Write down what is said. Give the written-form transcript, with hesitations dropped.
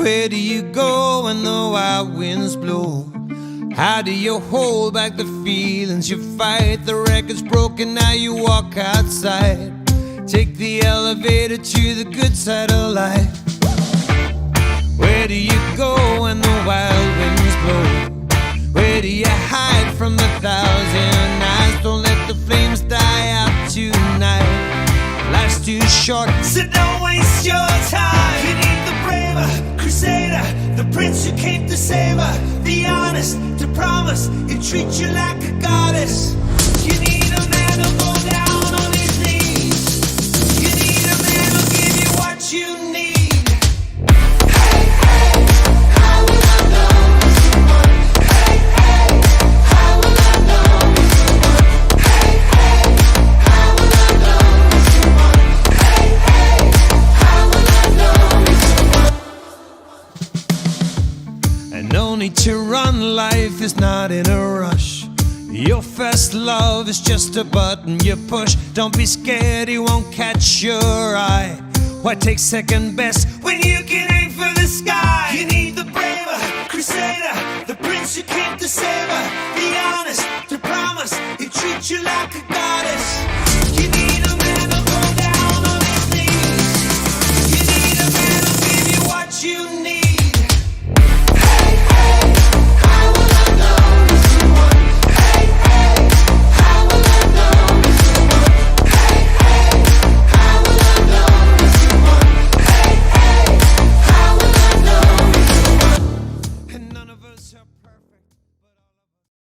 Where do you go when the wild winds blow? How do you hold back the feelings you fight? The record's broken, now you walk outside. Take the elevator to the good side of life. Where do you go when the wild winds blow? Where do you hide from the thousand eyes? Don't let the flames die out tonight. Life's too short, so don't waste your time. You need the braver crusader, the prince who came to save her, the honest to promise he'll treat you like a goddess. You need a man to go down on his knees. You need a man who'll give you what you need. Hey, hey, how will I know it's the one? Hey, hey, how will I know it's the one? Hey, hey, how will I know it's the one? Hey, hey, how will I know it's the one? And no need to run, life is not in a rush. Your first love is just a button you push. Don't be scared, he won't catch your eye. Why take second best when you can aim for the sky? You need the braver crusader, the prince who came to save her, the honest to promise he'll treat you like a goddess.